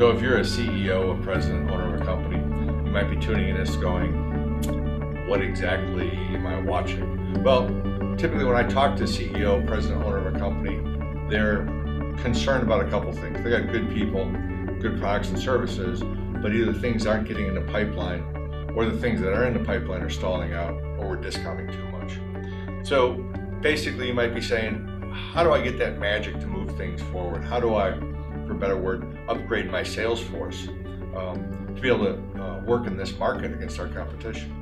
So if you're a CEO, a president, owner of a company, you might be tuning in this going, what exactly am I watching? Well, typically when I talk to CEO, president, owner of a company, they're concerned about a couple things. They got good people, good products and services, but either things aren't getting in the pipeline or the things that are in the pipeline are stalling out or we're discounting too much. So basically you might be saying, how do I get that magic to move things forward? How do I, for a better word, upgrade my sales force to be able to work in this market against our competition?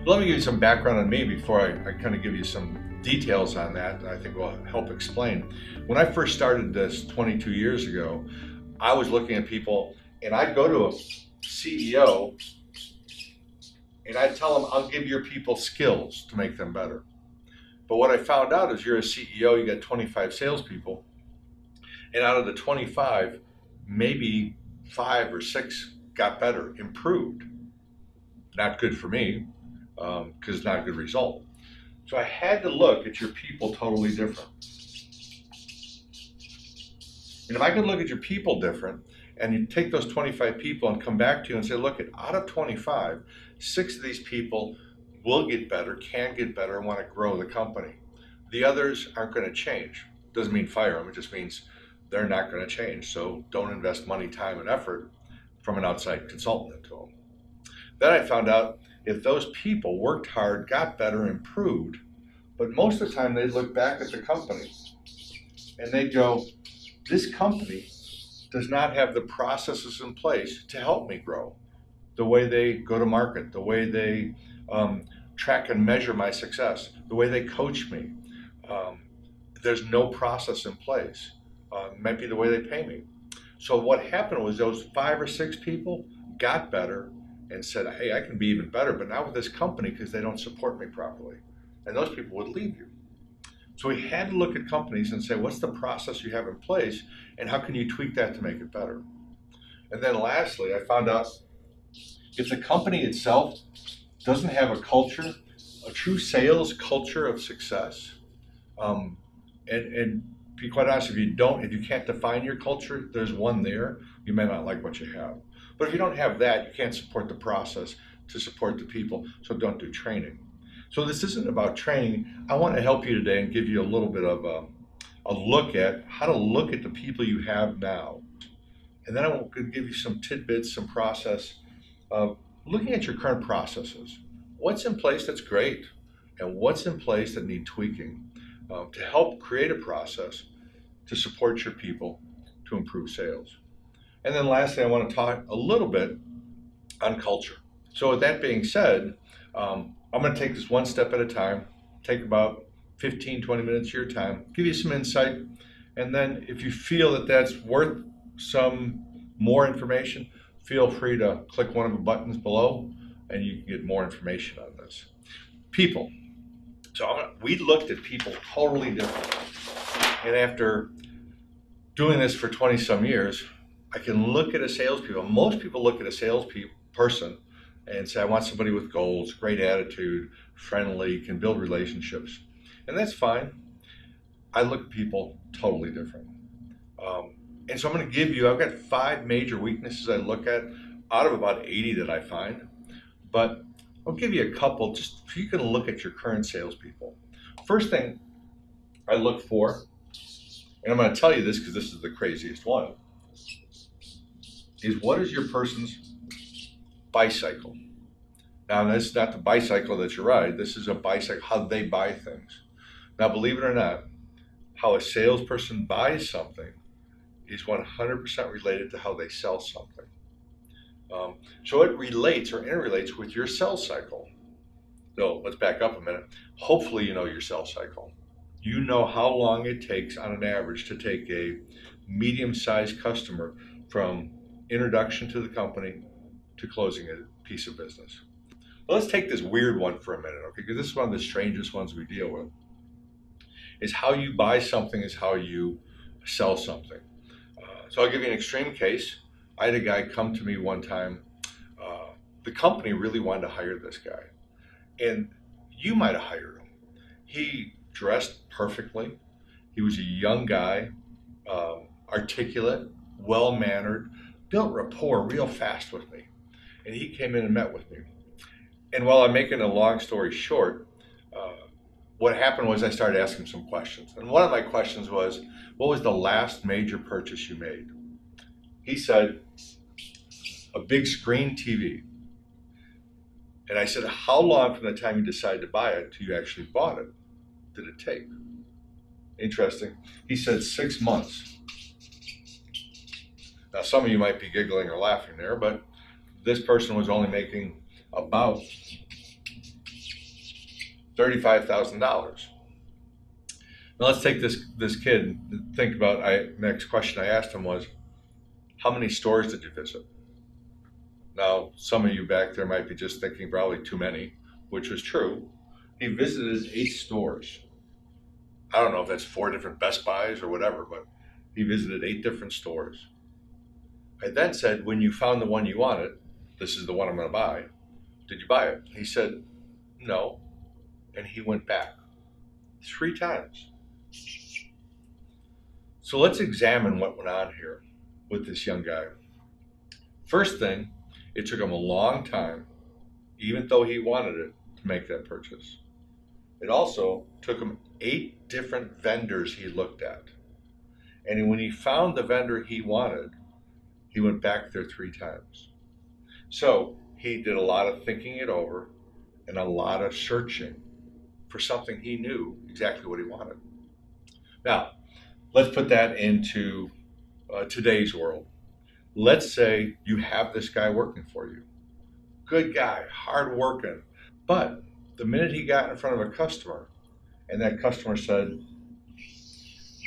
Let me give you some background on me before I kind of give you some details on that I think will help explain. When I first started this 22 years ago, I was looking at people and I'd go to a CEO and I'd tell them, I'll give your people skills to make them better. But what I found out is you're a CEO, you got 25 salespeople, and out of the 25, maybe 5 or 6 got better, improved. Not good for me, because it's not a good result. So I had to look at your people totally different. And if I could look at your people different, and you take those 25 people and come back to you and say, look, out of 25, 6 of these people will get better, can get better, and want to grow the company. The others aren't going to change. Doesn't mean fire them, it just means they're not going to change. So don't invest money, time, and effort from an outside consultant into them. Then I found out if those people worked hard, got better, improved, but most of the time they'd look back at the company and they'd go, this company does not have the processes in place to help me grow. The way they go to market, the way they track and measure my success, the way they coach me. There's no process in place. It might be the way they pay me. So what happened was those 5 or 6 people got better and said, hey, I can be even better, but not with this company because they don't support me properly. And those people would leave you. So we had to look at companies and say, what's the process you have in place and how can you tweak that to make it better? And then lastly, I found out if the company itself doesn't have a culture, a true sales culture of success, and to be quite honest, if you can't define your culture, there's one there, you may not like what you have. But if you don't have that, you can't support the process to support the people, so don't do training. So this isn't about training. I want to help you today and give you a little bit of a look at how to look at the people you have now. And then I will give you some tidbits, some process of looking at your current processes. What's in place that's great, and what's in place that need tweaking to help create a process to support your people to improve sales. And then lastly, I want to talk a little bit on culture. So with that being said, I'm going to take this one step at a time, take about 15, 20 minutes of your time, give you some insight, and then if you feel that that's worth some more information, feel free to click one of the buttons below and you can get more information on this. People. So we looked at people totally differently. And after doing this for 20 some years, I can look at a salespeople. Most people look at a salesperson and say, I want somebody with goals, great attitude, friendly, can build relationships. And that's fine. I look at people totally different. And so I'm going to give you, I've got 5 major weaknesses I look at out of about 80 that I find. But I'll give you a couple just so you can look at your current salespeople. First thing I look for, and I'm going to tell you this because this is the craziest one, is what is your person's bicycle? Now, this is not the bicycle that you ride. This is a bicycle, how they buy things. Now, believe it or not, how a salesperson buys something is 100% related to how they sell something. So it relates or interrelates with your sales cycle. So let's back up a minute. Hopefully you know your sales cycle. You know how long it takes on an average to take a medium-sized customer from introduction to the company to closing a piece of business. Well, let's take this weird one for a minute, okay? Because this is one of the strangest ones we deal with. Is how you buy something is how you sell something. So I'll give you an extreme case. I had a guy come to me one time. The company really wanted to hire this guy. And you might have hired him. He dressed perfectly. He was a young guy, articulate, well-mannered, built rapport real fast with me. And he came in and met with me. And while I'm making a long story short, uh, what happened was I started asking some questions. And one of my questions was, what was the last major purchase you made? He said, a big screen TV. And I said, how long from the time you decided to buy it to you actually bought it did it take? Interesting. He said 6 months. Now, some of you might be giggling or laughing there, but this person was only making about $35,000. Now let's take this kid and think about, next question I asked him was, how many stores did you visit? Now, some of you back there might be just thinking probably too many, which was true. He visited 8 stores. I don't know if that's 4 different Best Buys or whatever, but he visited 8 different stores. I then said, when you found the one you wanted, this is the one I'm going to buy, did you buy it? He said, no. And he went back 3 times. So let's examine what went on here with this young guy. First thing, it took him a long time, even though he wanted it, to make that purchase. It also took him 8 different vendors he looked at. And when he found the vendor he wanted, he went back there 3 times. So he did a lot of thinking it over and a lot of searching for something he knew exactly what he wanted. Now, let's put that into today's world. Let's say you have this guy working for you. Good guy, hard working. But the minute he got in front of a customer and that customer said,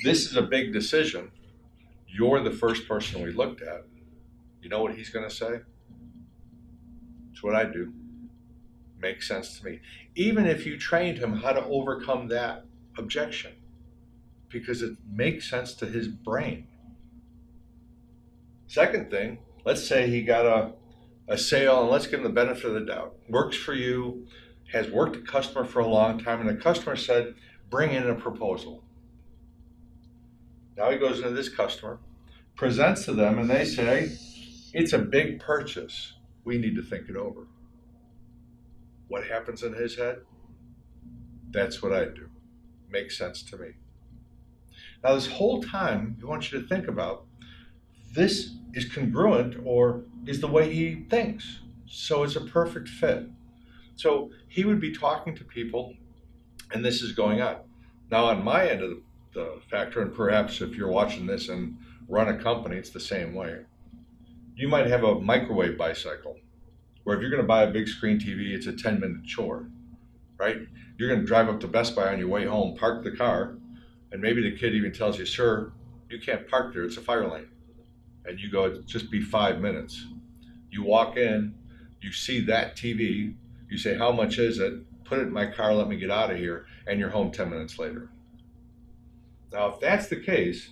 this is a big decision, you're the first person we looked at, you know what he's going to say? It's what I do. Makes sense to me. Even if you trained him how to overcome that objection, because it makes sense to his brain. Second thing, let's say he got a sale, and let's give him the benefit of the doubt. Works for you, has worked a customer for a long time, and the customer said, bring in a proposal. Now he goes into this customer, presents to them, and they say, it's a big purchase. We need to think it over. What happens in his head? That's what I do. Makes sense to me. Now this whole time, I want you to think about, this is congruent or is the way he thinks. So it's a perfect fit. So he would be talking to people and this is going on. Now on my end of the factor, and perhaps if you're watching this and run a company, it's the same way. You might have a microwave bicycle where if you're going to buy a big screen TV, it's a 10-minute chore, right? You're going to drive up to Best Buy on your way home, park the car, and maybe the kid even tells you, sir, you can't park there, it's a fire lane. And you go, it'll just be 5 minutes. You walk in, you see that TV, you say, how much is it? Put it in my car, let me get out of here, and you're home 10 minutes later. Now, if that's the case,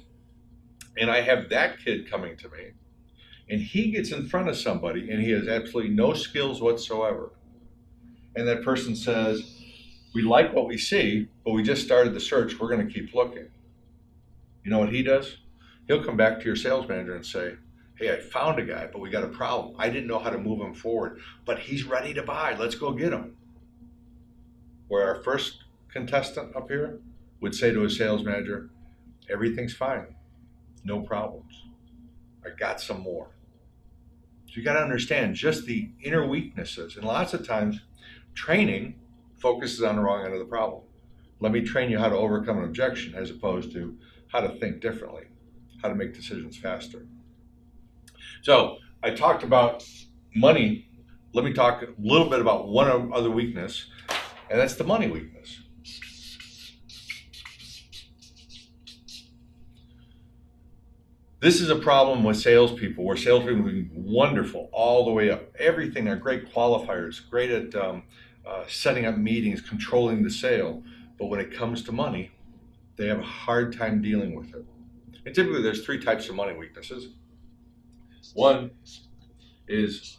and I have that kid coming to me, and he gets in front of somebody and he has absolutely no skills whatsoever, and that person says, we like what we see, but we just started the search, we're going to keep looking. You know what he does? He'll come back to your sales manager and say, hey, I found a guy, but we got a problem. I didn't know how to move him forward, but he's ready to buy. Let's go get him. Where our first contestant up here would say to his sales manager, everything's fine, no problems. I got some more. So you got to understand just the inner weaknesses. And lots of times, training focuses on the wrong end of the problem. Let me train you how to overcome an objection as opposed to how to think differently, how to make decisions faster. So I talked about money. Let me talk a little bit about one other weakness, and that's the money weakness. This is a problem with salespeople, where salespeople are wonderful all the way up. Everything, they're great qualifiers, great at setting up meetings, controlling the sale. But when it comes to money, they have a hard time dealing with it. And typically there's 3 types of money weaknesses. One is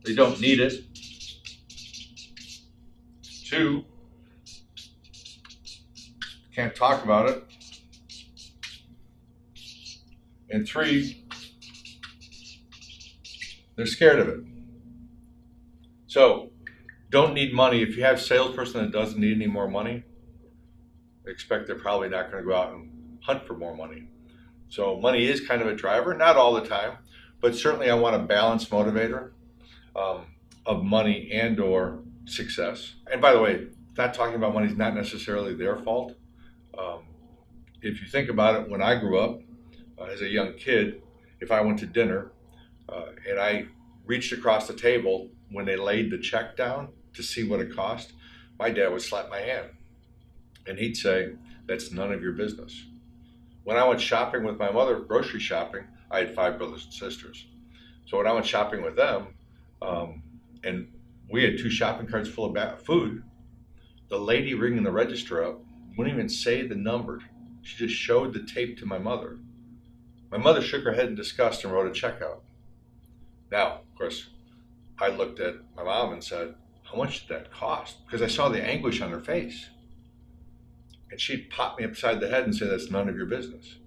they don't need it. 2, can't talk about it. And 3, They're scared of it. So don't need money. If you have a salesperson that doesn't need any more money, expect they're probably not going to go out and hunt for more money. So money is kind of a driver, not all the time, but certainly I want a balanced motivator um, of money and or success. And by the way, not talking about money is not necessarily their fault. Um, if you think about it, when I grew up as a young kid, if I went to dinner and I reached across the table when they laid the check down to see what it cost, my dad would slap my hand and he'd say, "That's none of your business." When I went shopping with my mother, grocery shopping, I had 5 brothers and sisters. So when I went shopping with them, um, and we had 2 shopping carts full of food, the lady ringing the register up wouldn't even say the number. She just showed the tape to my mother. My mother shook her head in disgust and wrote a check out. Now, of course, I looked at my mom and said, "How much did that cost?" Because I saw the anguish on her face. And she'd pop me upside the head and say, "That's none of your business."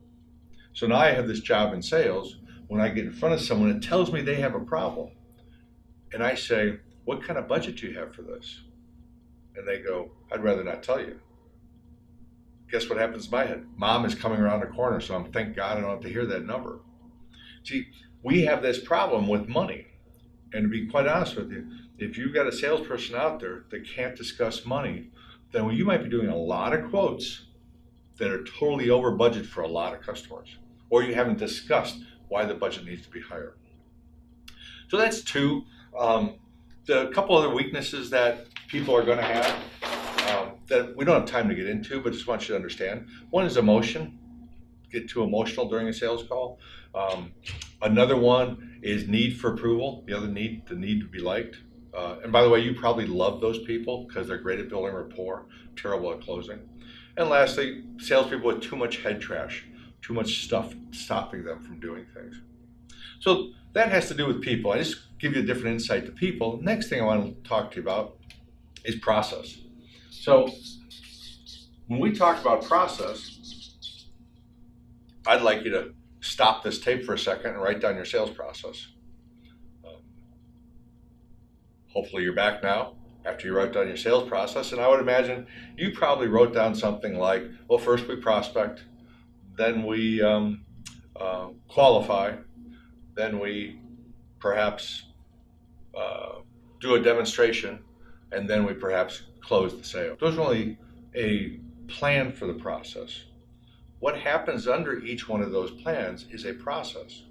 So now I have this job in sales. When I get in front of someone, it tells me they have a problem. And I say, "What kind of budget do you have for this?" And they go, "I'd rather not tell you." Guess what happens in my head? Mom is coming around the corner, so thank God I don't have to hear that number. See, we have this problem with money. And to be quite honest with you, if you've got a salesperson out there that can't discuss money, then you might be doing a lot of quotes that are totally over budget for a lot of customers, or you haven't discussed why the budget needs to be higher. So that's two. The couple other weaknesses that people are going to have that we don't have time to get into, but just want you to understand. One is emotion. Get too emotional during a sales call. Another one is need for approval. The need to be liked. And by the way, you probably love those people because they're great at building rapport, terrible at closing. And lastly, salespeople with too much head trash, too much stuff stopping them from doing things. So that has to do with people. I just give you a different insight to people. Next thing I want to talk to you about is process. So when we talk about process, I'd like you to stop this tape for a second and write down your sales process. Hopefully you're back now after you wrote down your sales process. And I would imagine you probably wrote down something like, well, first we prospect, then we qualify, then we perhaps do a demonstration, and then we perhaps close the sale. There's only a plan for the process. What happens under each one of those plans is a process,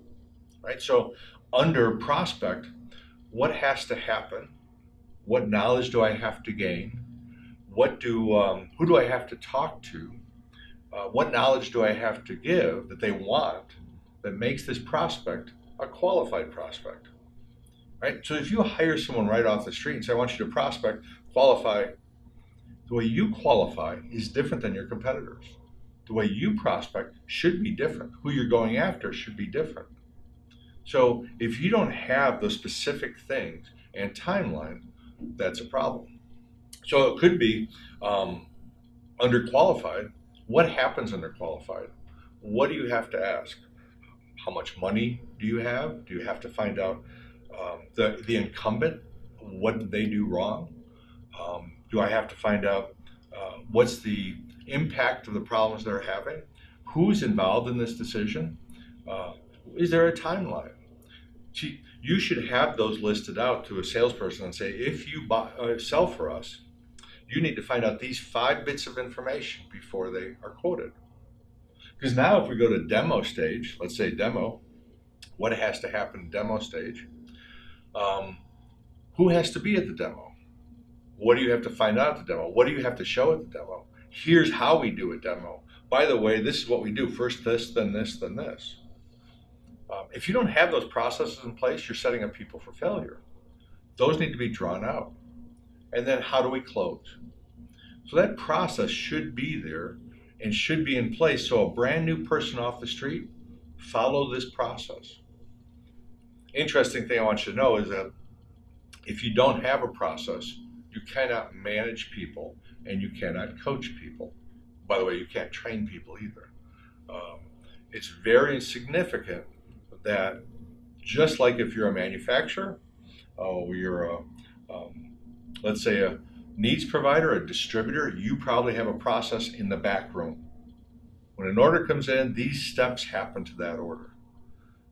right? So under prospect, what has to happen? What knowledge do I have to gain? Who do I have to talk to? What knowledge do I have to give that they want that makes this prospect a qualified prospect, right? So if you hire someone right off the street and say, "I want you to prospect, qualify," the way you qualify is different than your competitors. The way you prospect should be different. Who you're going after should be different. So if you don't have those specific things and timeline, that's a problem. So it could be underqualified. What happens underqualified? What do you have to ask? How much money do you have? Do you have to find out the incumbent? What did they do wrong? Do I have to find out what's the impact of the problems they're having? Who's involved in this decision? Is there a timeline? See, you should have those listed out to a salesperson and say, if you sell for us, you need to find out these 5 bits of information before they are quoted. Because now if we go to demo stage, let's say demo, what has to happen in demo stage? Who has to be at the demo? What do you have to find out at the demo? What do you have to show at the demo? Here's how we do a demo. By the way, this is what we do. First this, then this, then this. If you don't have those processes in place, you're setting up people for failure. Those need to be drawn out. And then how do we close? So that process should be there and should be in place so a brand new person off the street follow this process. Interesting thing I want you to know is that if you don't have a process, you cannot manage people and you cannot coach people. By the way, you can't train people either. It's very significant that Just like if you're a manufacturer, or you're let's say a needs provider, a distributor, you probably have a process in the back room. When an order comes in, these steps happen to that order,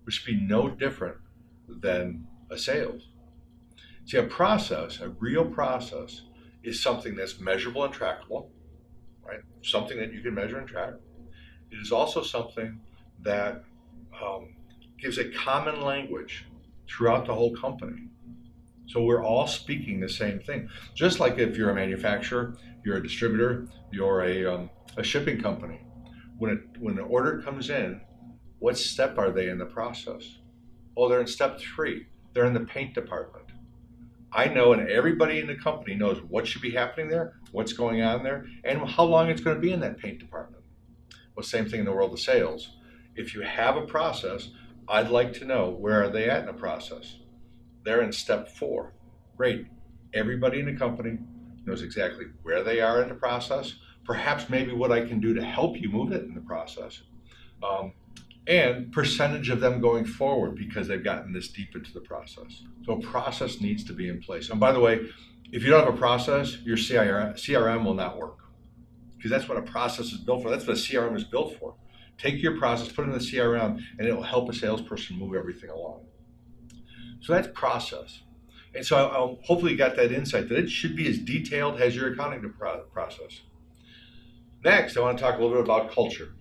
which should be no different than a sales. See, a process, a real process, is something that's measurable and trackable, right? Something that you can measure and track. It is also something that gives a common language throughout the whole company. So we're all speaking the same thing. Just like if you're a manufacturer, you're a distributor, you're a shipping company. When an order comes in, what step are they in the process? Oh, they're in step 3. They're in the paint department. I know, and everybody in the company knows what should be happening there, what's going on there, and how long it's going to be in that paint department. Well, same thing in the world of sales. If you have a process, I'd like to know, where are they at in the process? They're in step 4. Great. Everybody in the company knows exactly where they are in the process, perhaps maybe what I can do to help you move it in the process, and percentage of them going forward because they've gotten this deep into the process. So a process needs to be in place. And by the way, if you don't have a process, your CRM will not work, because that's what a process is built for. That's what a CRM is built for. Take your process, put it in the CRM, and it will help a salesperson move everything along. So that's process. And so I'll hopefully you got that insight that it should be as detailed as your accounting process. Next, I want to talk a little bit about culture.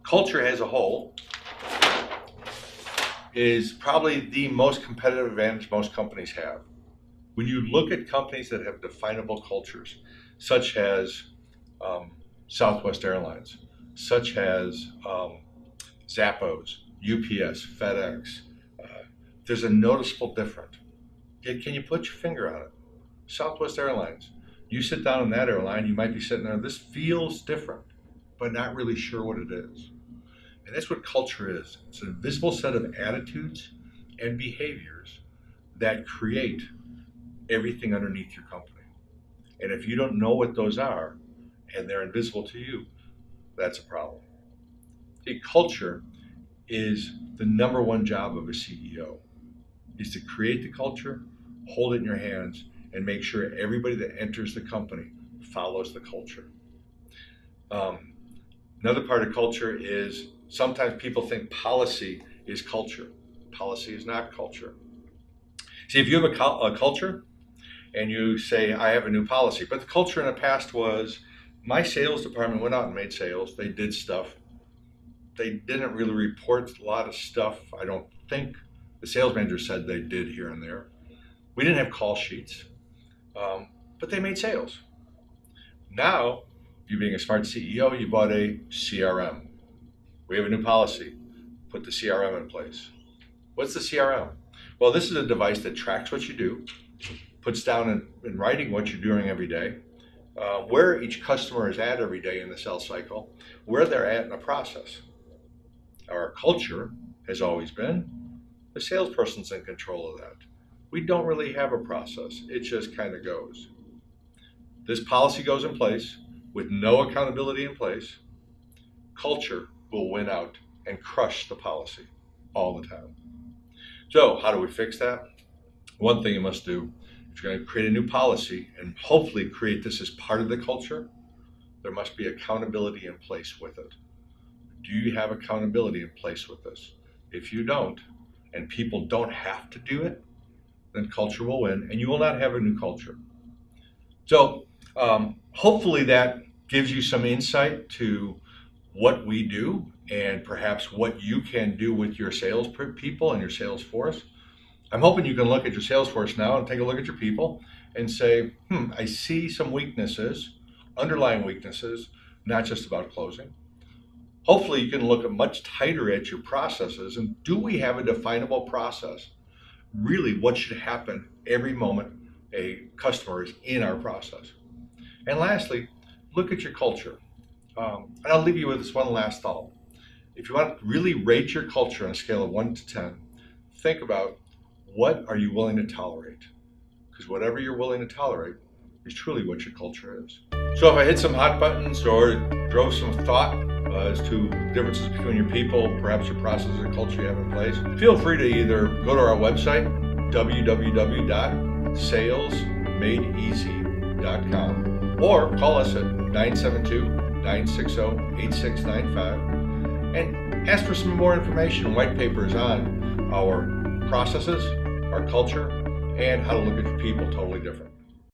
Culture as a whole is probably the most competitive advantage most companies have. When you look at companies that have definable cultures, such as Southwest Airlines, such as Zappos, UPS, FedEx, there's a noticeable difference. Can you put your finger on it? Southwest Airlines, you sit down in that airline, you might be sitting there, this feels different, but not really sure what it is. And that's what culture is. It's an invisible set of attitudes and behaviors that create everything underneath your company. And if you don't know what those are and they're invisible to you, that's a problem. See, culture is the number one job of a CEO, is to create the culture, hold it in your hands, and make sure everybody that enters the company follows the culture. Another part of culture is sometimes people think policy is culture. Policy is not culture. See, if you have a culture and you say, I have a new policy, but the culture in the past was my sales department went out and made sales. They did stuff. They didn't really report a lot of stuff. I don't think the sales manager said they did here and there. We didn't have call sheets, but they made sales. Now, you being a smart CEO, you bought a CRM. We have a new policy. Put the CRM in place. What's the CRM? Well, this is a device that tracks what you do, puts down in writing what you're doing every day, where each customer is at every day in the sales cycle, where they're at in the process. Our culture has always been the salesperson's in control of that. We don't really have a process. It just kind of goes. This policy goes in place with no accountability in place. Culture will win out and crush the policy all the time. So how do we fix that? One thing you must do, if you're going to create a new policy and hopefully create this as part of the culture, there must be accountability in place with it. Do you have accountability in place with this? If you don't, and people don't have to do it, then culture will win and you will not have a new culture. So hopefully that gives you some insight to what we do and perhaps what you can do with your sales people and your sales force. I'm hoping you can look at your sales force now and take a look at your people and say, I see some weaknesses, underlying weaknesses, not just about closing. Hopefully you can look at much tighter at your processes and do we have a definable process? Really, what should happen every moment a customer is in our process? And lastly, look at your culture. And I'll leave you with this one last thought. If you want to really rate your culture on a scale of 1 to 10, think about what are you willing to tolerate? Because whatever you're willing to tolerate is truly what your culture is. So if I hit some hot buttons or drove some thought as to differences between your people, perhaps your processes or culture you have in place, feel free to either go to our website, www.salesmadeeasy.com, or call us at 972-960-8695 and ask for some more information and white papers on our processes, our culture, and how to look at your people totally different.